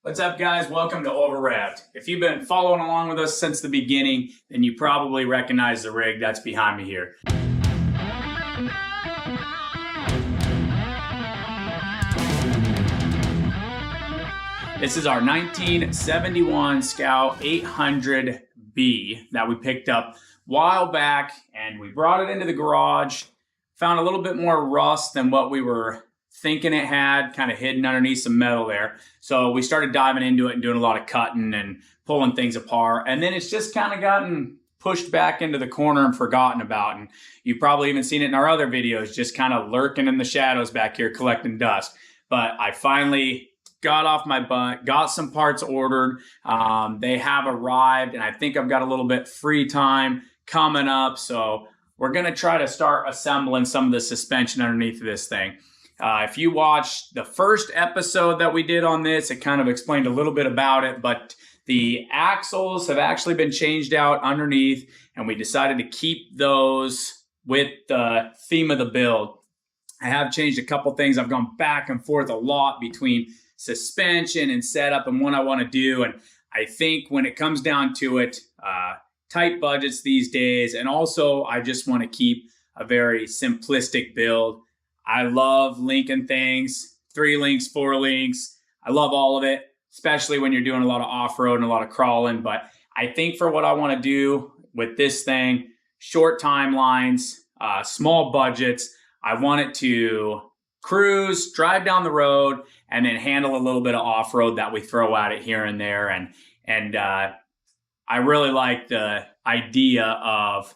What's up, guys? Welcome to Overwrapped. If you've been following along with us since the beginning, then you probably recognize the rig that's behind me here. This is our 1971 Scout 800B that we picked up a while back, and we brought it into the garage. Found a little bit more rust than what we were thinking it had, kind of hidden underneath some metal there. So we started diving into it and doing a lot of cutting and pulling things apart. And then it's just kind of gotten pushed back into the corner and forgotten about. And you've probably even seen it in our other videos, just kind of lurking in the shadows back here collecting dust. But I finally got off my butt, got some parts ordered. They have arrived, and I think I've got a little bit free time coming up. So we're going to try to start assembling some of the suspension underneath of this thing. If you watched the first episode that we did on this, it kind of explained a little bit about it, but the axles have actually been changed out underneath, and we decided to keep those with the theme of the build. I have changed a couple things. I've gone back and forth a lot between suspension and setup and what I want to do, and I think when it comes down to it, tight budgets these days, and also I just want to keep a very simplistic build. I love linking things, 3 links, 4 links. I love all of it, especially when you're doing a lot of off-road and a lot of crawling. But I think for what I want to do with this thing, short timelines, small budgets, I want it to cruise, drive down the road, and then handle a little bit of off-road that we throw at it here and there. And I really like the idea of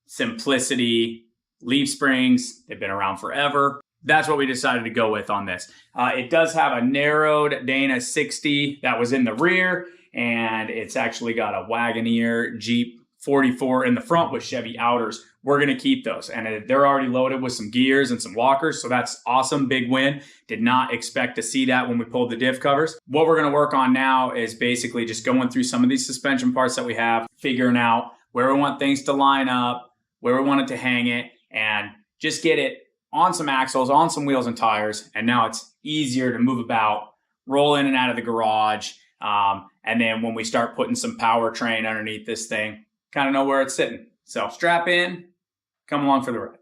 simplicity. Leaf springs, they've been around forever. That's what we decided to go with on this. It does have a narrowed Dana 60 that was in the rear, and it's actually got a Wagoneer Jeep 44 in the front with Chevy outers. We're going to keep those, and they're already loaded with some gears and some walkers, so that's awesome. Big win. Did not expect to see that when we pulled the diff covers. What we're going to work on now is basically just going through some of these suspension parts that we have, figuring out where we want things to line up, where we want it to hang it, and just get it on some axles, on some wheels and tires. And now it's easier to move about, roll in and out of the garage. And then when we start putting some powertrain underneath this thing, kind of know where it's sitting. So strap in, come along for the ride.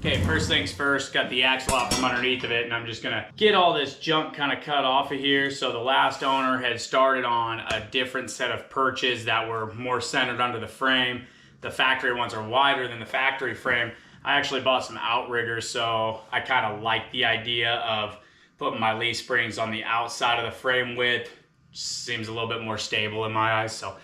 Okay, first things first, got the axle out from underneath of it, and I'm just gonna get all this junk kind of cut off of here. So the last owner had started on a different set of perches that were more centered under the frame. The factory ones are wider than the factory frame. I actually bought some outriggers, so I kind of like the idea of putting my leaf springs on the outside of the frame width. Seems a little bit more stable in my eyes. So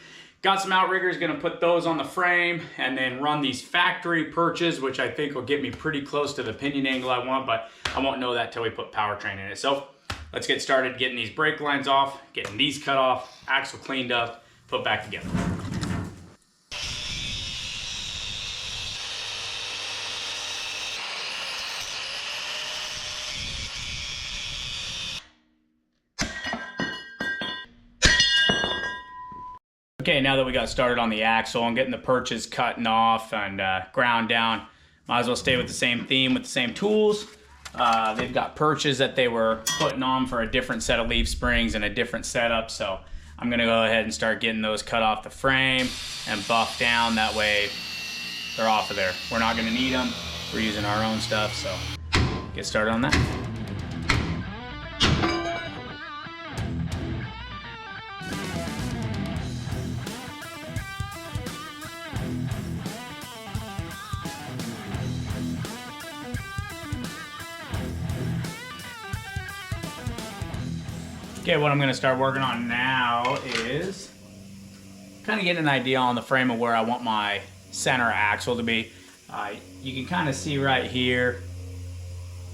got some outriggers, gonna put those on the frame and then run these factory perches, which I think will get me pretty close to the pinion angle I want, but I won't know that till we put powertrain in it. So let's get started getting these brake lines off, getting these cut off, axle cleaned up, put back together. Okay, now that we got started on the axle and getting the perches cutting off and ground down, might as well stay with the same theme with the same tools. They've got perches that they were putting on for a different set of leaf springs and a different setup, so I'm gonna go ahead and start getting those cut off the frame and buffed down. That way they're off of there. We're not gonna need them. We're using our own stuff, so get started on that. Okay, what I'm gonna start working on now is kind of getting an idea on the frame of where I want my center axle to be. You can kind of see right here,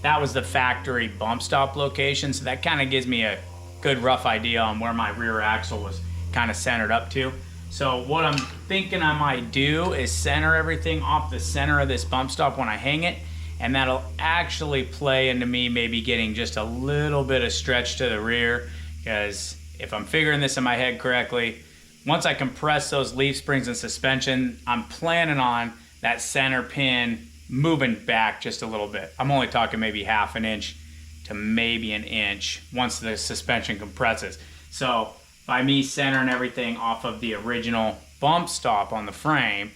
that was the factory bump stop location, so that kind of gives me a good rough idea on where my rear axle was kind of centered up to. So what I'm thinking I might do is center everything off the center of this bump stop when I hang it, and that'll actually play into me maybe getting just a little bit of stretch to the rear, because if I'm figuring this in my head correctly, once I compress those leaf springs and suspension, I'm planning on that center pin moving back just a little bit. I'm only talking maybe half an inch to maybe an inch once the suspension compresses. So by me centering everything off of the original bump stop on the frame,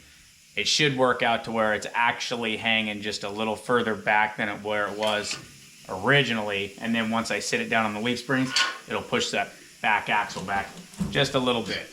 it should work out to where it's actually hanging just a little further back than where it was originally. And then once I sit it down on the leaf springs, it'll push that back axle back just a little bit.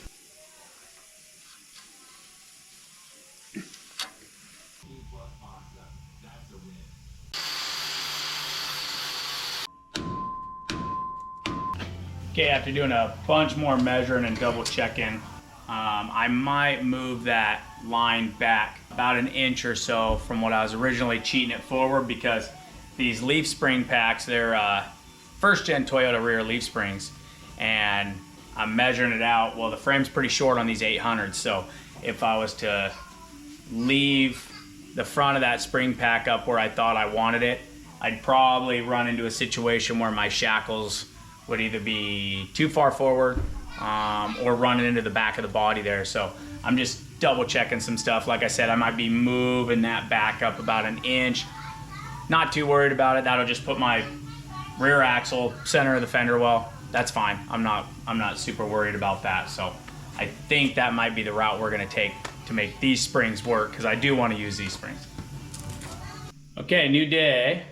Okay, after doing a bunch more measuring and double checking, I might move that line back about an inch or so from what I was originally cheating it forward, because these leaf spring packs, they're first gen Toyota rear leaf springs, and I'm measuring it out. Well, the frame's pretty short on these 800s, so if I was to leave the front of that spring pack up where I thought I wanted it, I'd probably run into a situation where my shackles would either be too far forward or running into the back of the body there. So I'm just double checking some stuff. Like I said, I might be moving that back up about an inch. Not too worried about it. That'll just put my rear axle center of the fender well. That's fine. I'm not super worried about that. So I think that might be the route we're gonna take to make these springs work, because I do want to use these springs. Okay, new day.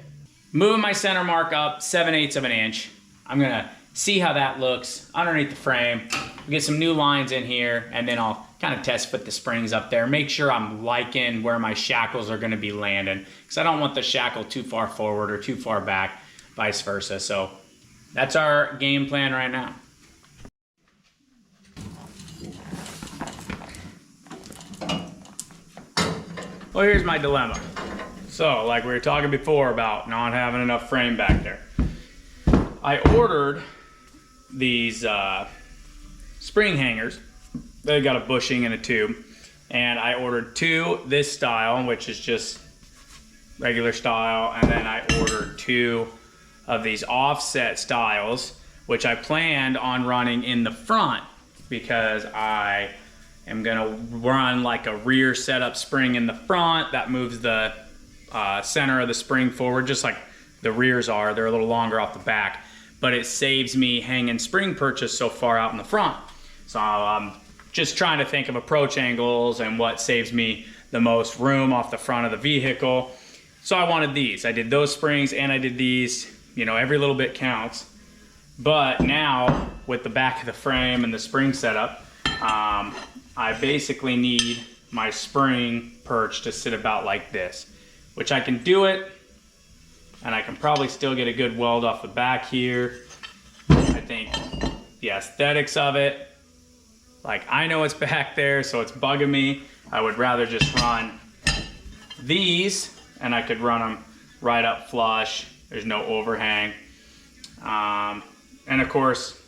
Moving my center mark up 7/8 of an inch. I'm gonna see how that looks underneath the frame. We'll get some new lines in here, and then I'll kind of test fit the springs up there. Make sure I'm liking where my shackles are gonna be landing, because I don't want the shackle too far forward or too far back, vice versa. So that's our game plan right now. Well, here's my dilemma. So, like we were talking before about not having enough frame back there, I ordered these spring hangers. They got a bushing and a tube, and I ordered two this style, which is just regular style, and then I ordered two of these offset styles, which I planned on running in the front, because I am gonna run like a rear setup spring in the front that moves the center of the spring forward, just like the rears are. They're a little longer off the back, but it saves me hanging spring purchase so far out in the front. So I'm just trying to think of approach angles and what saves me the most room off the front of the vehicle. So I wanted these. I did those springs and I did these. You know, every little bit counts. But now with the back of the frame and the spring setup, I basically need my spring perch to sit about like this, which I can do it, and I can probably still get a good weld off the back here. I think the aesthetics of it, like, I know it's back there, so it's bugging me. I would rather just run these, and I could run them right up flush. There's no overhang. And of course,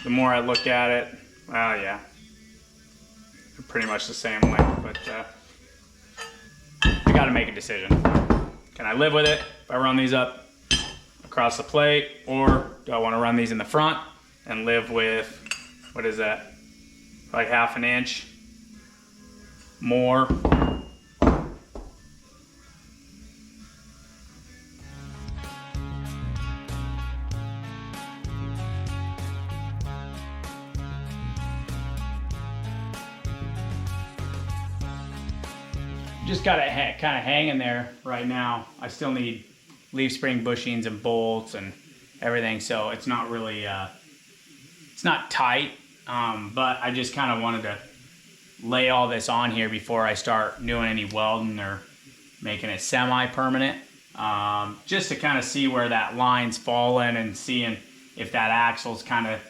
the more I look at it, well, yeah, they're pretty much the same length, but I gotta make a decision. Can I live with it if I run these up across the plate, or do I want to run these in the front and live with, what is that, like half an inch more? Just got it kind of hanging there right now. I still need leaf spring bushings and bolts and everything, so it's not really, it's not tight, but I just kind of wanted to lay all this on here before I start doing any welding or making it semi-permanent, just to kind of see where that line's falling and seeing if that axle's kind of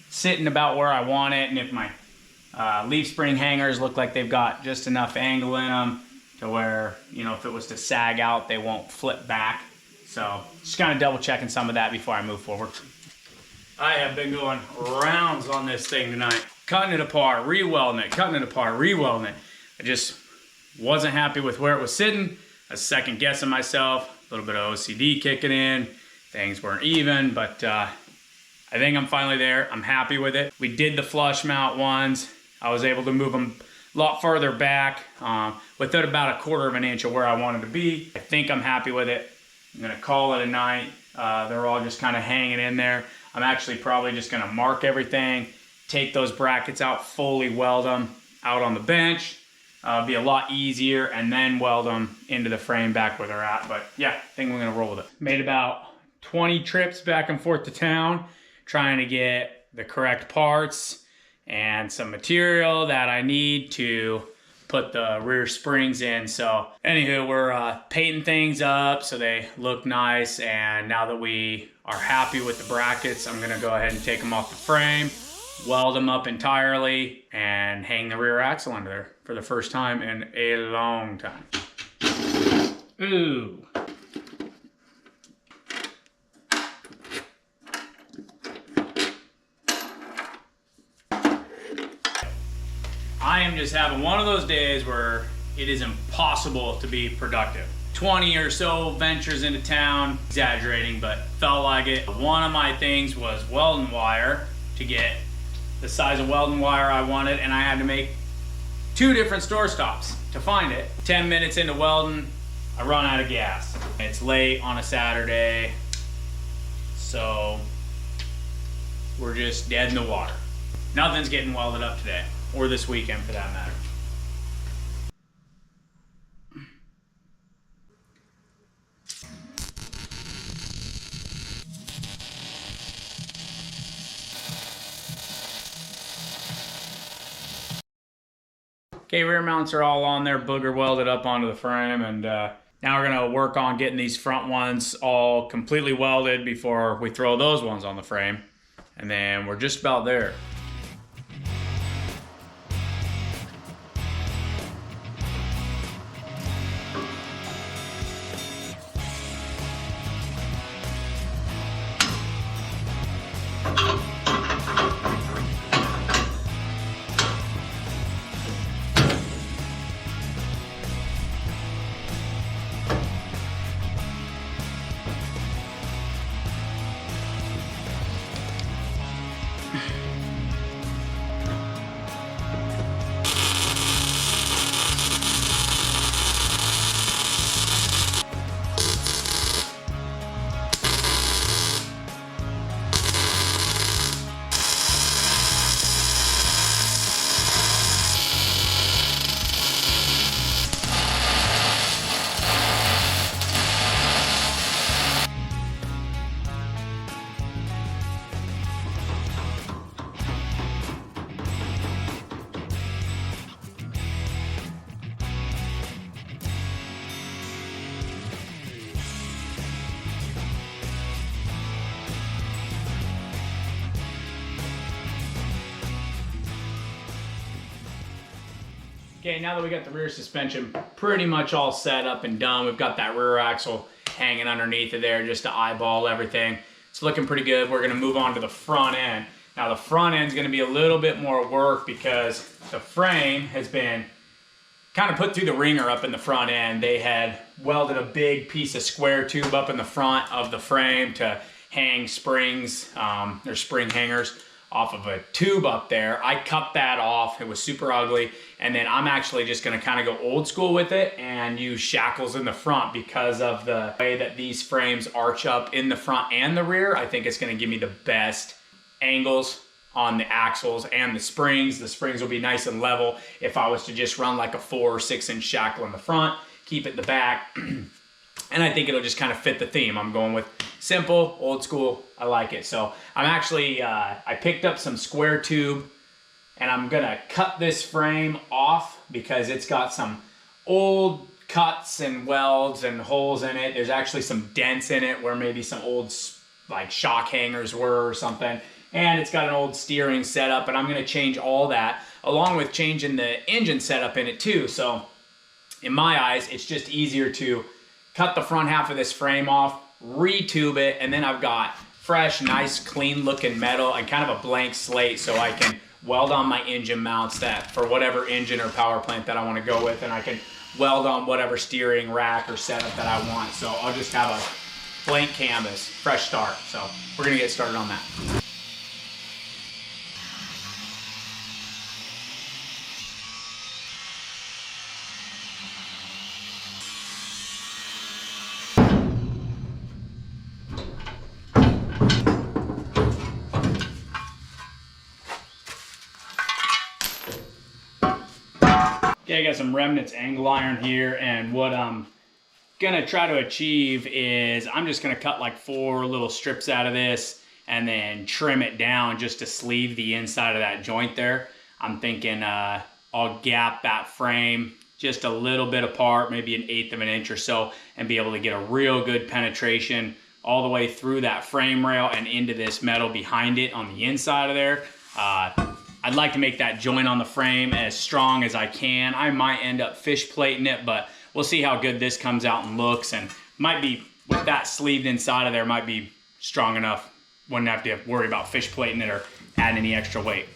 sitting about where I want it, and if my leaf spring hangers look like they've got just enough angle in them to where, you know, if it was to sag out, they won't flip back. So just kind of double checking some of that before I move forward. I have been going rounds on this thing tonight, cutting it apart, re-welding it, cutting it apart, re-welding it. I just wasn't happy with where it was sitting. I was second guessing myself, a little bit of OCD kicking in. Things weren't even, but I think I'm finally there. I'm happy with it. We did the flush mount ones. I was able to move them lot farther back, within about 1/4 of an inch of where I wanted to be. I think I'm happy with it. I'm gonna call it a night. They're all just kind of hanging in there. I'm actually probably just gonna mark everything, take those brackets out, fully weld them out on the bench. Be a lot easier, and then weld them into the frame back where they're at. But yeah, I think we're gonna roll with it. Made about 20 trips back and forth to town, trying to get the correct parts and some material that I need to put the rear springs in. So anywho, we're painting things up so they look nice. And now that we are happy with the brackets, I'm gonna go ahead and take them off the frame, weld them up entirely, and hang the rear axle under there for the first time in a long time. Ooh. I am just having one of those days where it is impossible to be productive. 20 or so ventures into town, exaggerating, but felt like it. One of my things was welding wire to get the size of welding wire I wanted, and I had to make 2 different store stops to find it. 10 minutes into welding, I run out of gas. It's late on a Saturday, so we're just dead in the water. Nothing's getting welded up today, or this weekend for that matter. Okay, rear mounts are all on there, booger welded up onto the frame, and now we're gonna work on getting these front ones all completely welded before we throw those ones on the frame. And then we're just about there. Okay, now that we got the rear suspension pretty much all set up and done, we've got that rear axle hanging underneath of there just to eyeball everything. It's looking pretty good. We're gonna move on to the front end. Now the front end is gonna be a little bit more work because the frame has been kind of put through the ringer up in the front end. They had welded a big piece of square tube up in the front of the frame to hang springs, or spring hangers, off of a tube up there. I cut that off. It was super ugly. And then I'm actually just gonna kind of go old school with it and use shackles in the front because of the way that these frames arch up in the front and the rear. I think it's gonna give me the best angles on the axles and the springs. The springs will be nice and level if I was to just run like a 4 or 6 inch shackle in the front, keep it in the back. And I think it'll just kind of fit the theme. I'm going with simple, old school. I like it. So I'm actually, I picked up some square tube and I'm gonna cut this frame off because it's got some old cuts and welds and holes in it. There's actually some dents in it where maybe some old like shock hangers were or something. And it's got an old steering setup, and I'm gonna change all that along with changing the engine setup in it too. So in my eyes, it's just easier to cut the front half of this frame off, retube it, and then I've got fresh, nice, clean looking metal and kind of a blank slate so I can weld on my engine mounts that for whatever engine or power plant that I want to go with, and I can weld on whatever steering rack or setup that I want. So I'll just have a blank canvas, fresh start. So we're gonna get started on that. I got some remnants angle iron here, and what I'm gonna try to achieve is I'm just gonna cut like 4 little strips out of this and then trim it down just to sleeve the inside of that joint there. I'm thinking I'll gap that frame just a little bit apart, maybe 1/8 of an inch or so, and be able to get a real good penetration all the way through that frame rail and into this metal behind it on the inside of there. I'd like to make that joint on the frame as strong as I can. I might end up fish plating it, but we'll see how good this comes out and looks, and might be, with that sleeved inside of there, might be strong enough. Wouldn't have to worry about fish plating it or adding any extra weight.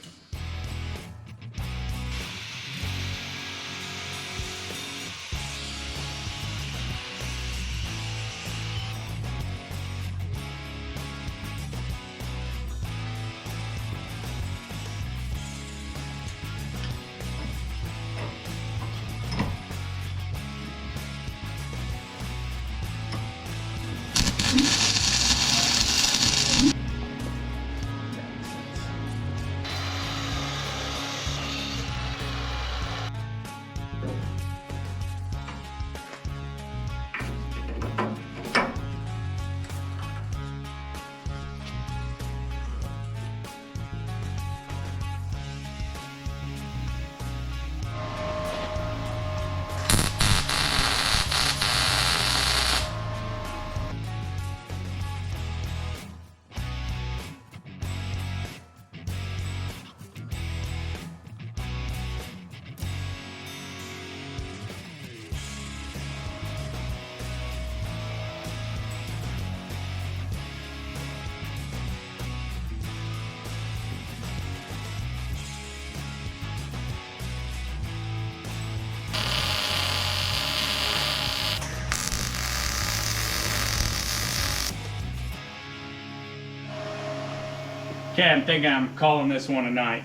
Okay, I'm thinking I'm calling this one a night.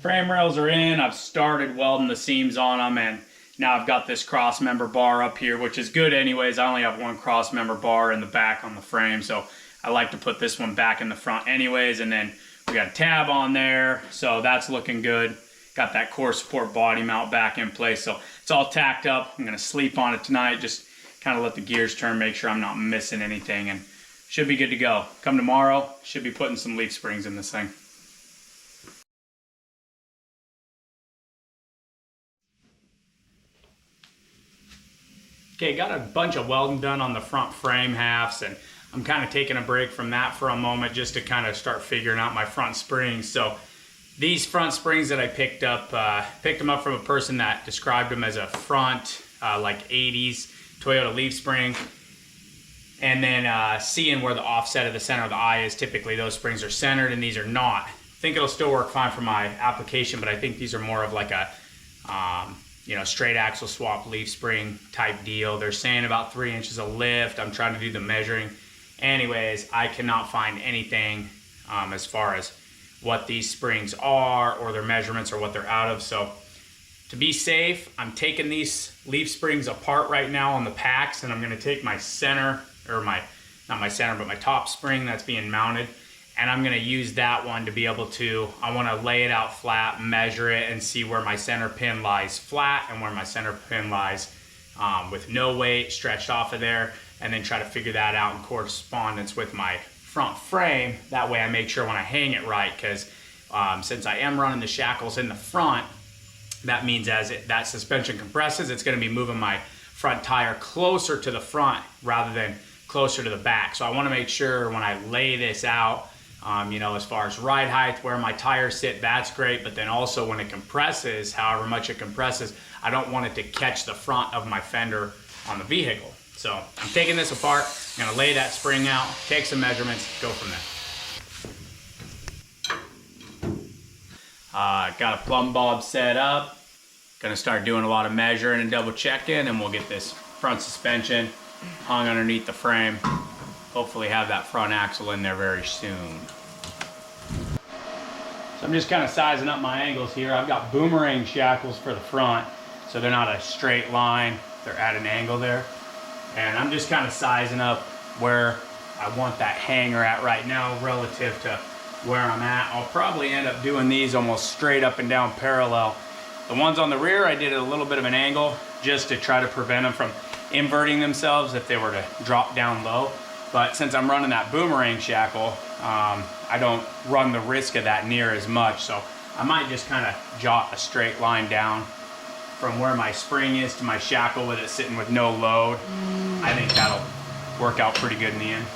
Frame rails are in. I've started welding the seams on them, and now I've got this cross member bar up here, which is good anyways. I only have one cross member bar in the back on the frame, so I like to put this one back in the front anyways. And then we got a tab on there, so that's looking good. Got that core support body mount back in place, so it's all tacked up. I'm gonna sleep on it tonight, just kind of let the gears turn, make sure I'm not missing anything, and should be good to go. Come tomorrow, should be putting some leaf springs in this thing. Okay, got a bunch of welding done on the front frame halves, and I'm kind of taking a break from that for a moment just to kind of start figuring out my front springs. So these front springs that I picked them up from a person that described them as a front like 80s Toyota leaf spring. And then seeing where the offset of the center of the eye is, typically those springs are centered and these are not. I think it'll still work fine for my application, but I think these are more of like a straight axle swap leaf spring type deal. They're saying about 3 inches of lift. I'm trying to do the measuring. Anyways, I cannot find anything as far as what these springs are or their measurements or what they're out of. So to be safe, I'm taking these leaf springs apart right now on the packs, and I'm gonna take my center, or not my center, but my top spring that's being mounted, and I'm gonna use that one to be able to, I wanna lay it out flat, measure it, and see where my center pin lies flat and where my center pin lies with no weight stretched off of there, and then try to figure that out in correspondence with my front frame. That way I make sure when I hang it right, because since I am running the shackles in the front, that means as that suspension compresses, it's gonna be moving my front tire closer to the front rather than closer to the back. So I wanna make sure when I lay this out, as far as ride height, where my tires sit, that's great, but then also when it compresses, however much it compresses, I don't want it to catch the front of my fender on the vehicle. So I'm taking this apart, I'm gonna lay that spring out, take some measurements, go from there. Got a plumb bob set up. Gonna start doing a lot of measuring and double checking, and we'll get this front suspension hung underneath the frame. Hopefully have that front axle in there very soon. So I'm just kind of sizing up my angles here. I've got boomerang shackles for the front, so they're not a straight line, they're at an angle there. And I'm just kind of sizing up where I want that hanger at right now relative to where I'm at. I'll probably end up doing these almost straight up and down parallel, The ones on the rear, I did a little bit of an angle just to try to prevent them from inverting themselves if they were to drop down low. But since I'm running that boomerang shackle, I don't run the risk of that near as much. So I might just kind of jot a straight line down from where my spring is to my shackle with it sitting with no load. I think that'll work out pretty good in the end.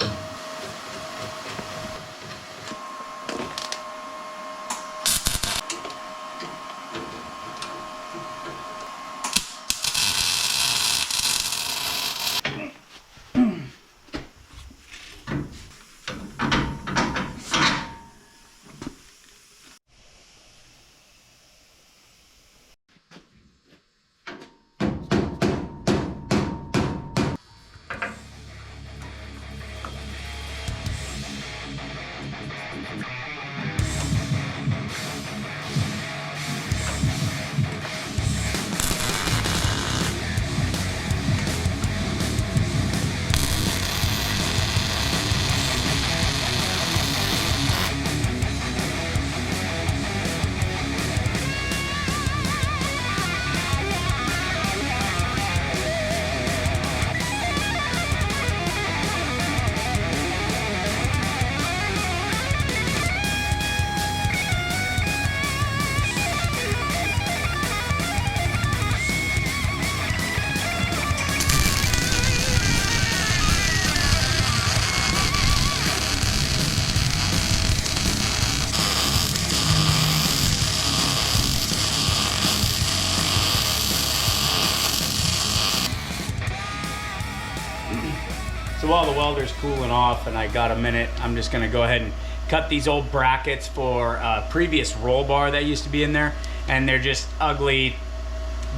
So while the welder's cooling off and I got a minute, I'm just gonna go ahead and cut these old brackets for a previous roll bar that used to be in there. And they're just ugly,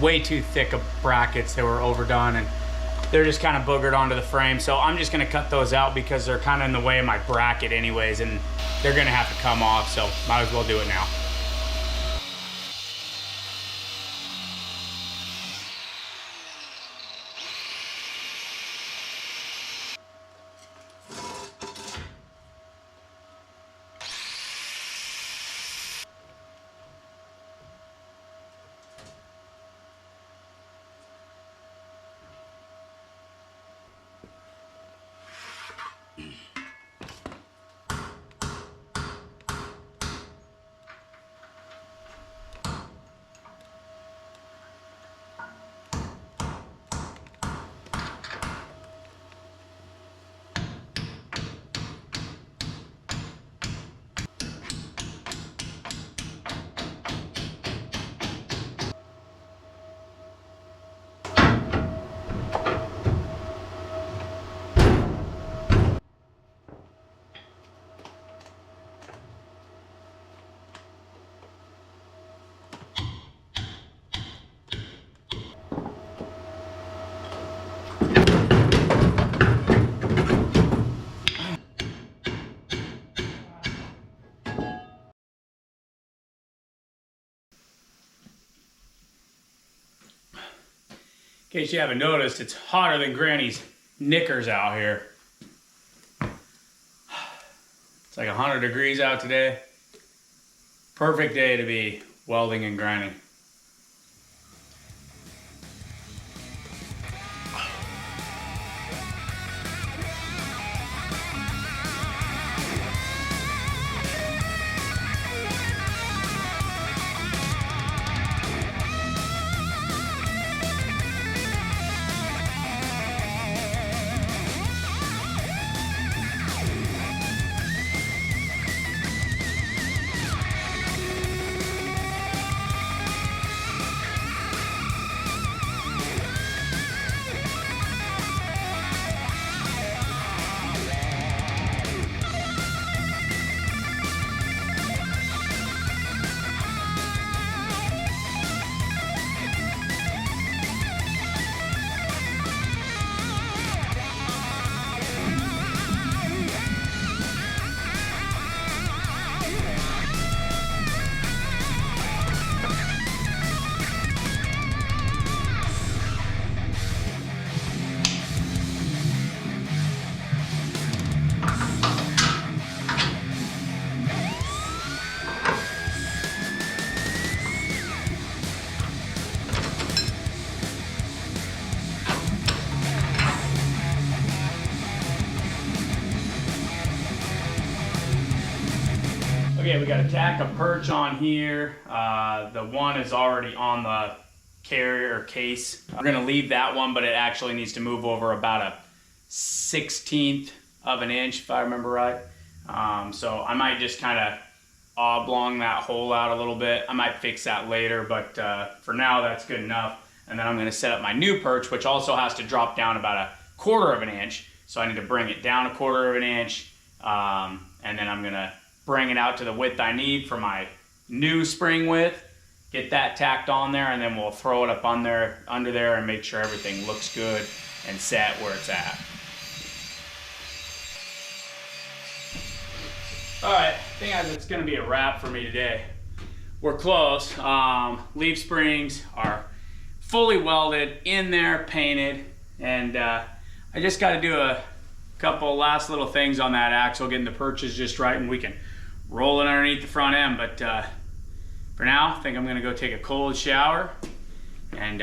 way too thick of brackets. They were overdone and they're just kind of boogered onto the frame. So I'm just gonna cut those out because they're kind of in the way of my bracket anyways, and they're gonna have to come off, so might as well do it now. In case you haven't noticed, it's hotter than Granny's knickers out here. It's like 100 degrees out today. Perfect day to be welding and grinding. Okay, we got to tack a perch on here. The one is already on the carrier case. We're gonna leave that one, but it actually needs to move over about a 1/16 of an inch, if I remember right. So I might just kind of oblong that hole out a little bit. I might fix that later, but for now that's good enough. And then I'm gonna set up my new perch, which also has to drop down about 1/4 of an inch. So I need to bring it down 1/4 of an inch. And then I'm gonna bring it out to the width I need for my new spring width, get that tacked on there, and then we'll throw it up on there, under there, and make sure everything looks good and set where it's at. All right, I think it's gonna be a wrap for me today. We're close. Leaf springs are fully welded in there, painted, and I just got to do a couple last little things on that axle, getting the perches just right, and we can roll it underneath the front end. But for now, I think I'm gonna go take a cold shower and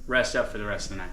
rest up for the rest of the night.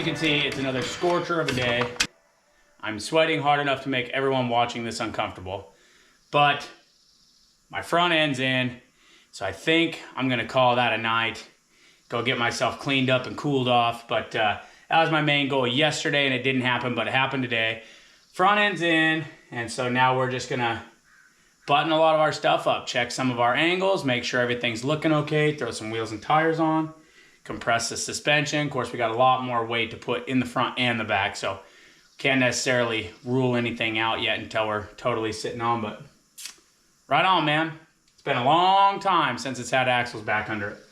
can see, it's another scorcher of a day. I'm sweating hard enough to make everyone watching this uncomfortable. But my front end's in, so I think I'm gonna call that a night. Go get myself cleaned up and cooled off. But that was my main goal yesterday, and it didn't happen, but it happened today. Front end's in, and so now we're just gonna button a lot of our stuff up, check some of our angles, make sure everything's looking okay, throw some wheels and tires on, compress the suspension. Of course, we got a lot more weight to put in the front and the back, so can't necessarily rule anything out yet until we're totally sitting on, but right on, man. been a long time since it's had axles back under it.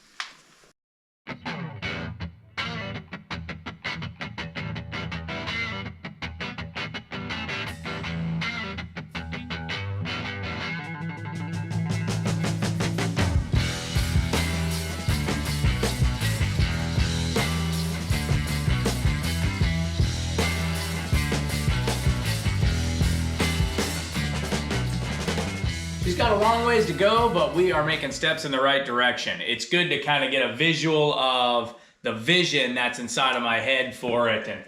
She's got a long ways to go, but we are making steps in the right direction. It's good to kind of get a visual of the vision that's inside of my head for it and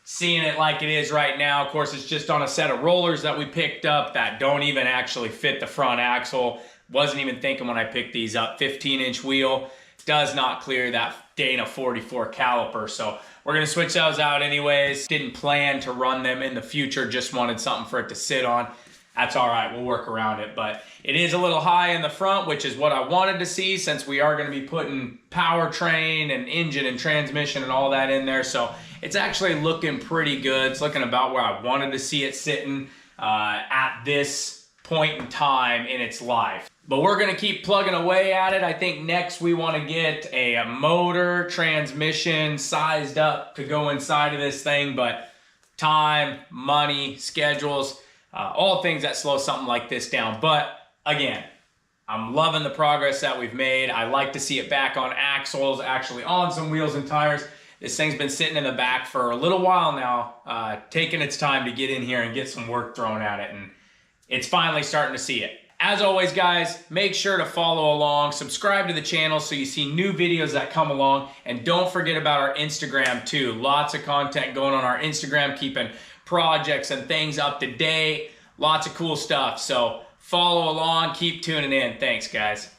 seeing it like it is right now. Of course, it's just on a set of rollers that we picked up that don't even actually fit the front axle. Wasn't even thinking when I picked these up. 15-inch wheel does not clear that Dana 44 caliper, so we're gonna switch those out anyways. Didn't plan to run them in the future, just wanted something for it to sit on. That's all right, we'll work around it, but it is a little high in the front, which is what I wanted to see since we are gonna be putting powertrain and engine and transmission and all that in there. So it's actually looking pretty good. It's looking about where I wanted to see it sitting at this point in time in its life. But we're gonna keep plugging away at it. I think next we wanna get a motor, transmission sized up to go inside of this thing, but time, money, schedules, all things that slow something like this down. But again, I'm loving the progress that we've made. I like to see it back on axles, actually on some wheels and tires. This thing's been sitting in the back for a little while now, taking its time to get in here and get some work thrown at it, and it's finally starting to see it. As always, guys, make sure to follow along, subscribe to the channel so you see new videos that come along, and don't forget about our Instagram too. Lots of content going on our Instagram, keeping projects and things up to date. Lots of cool stuff. So follow along, keep tuning in. Thanks, guys.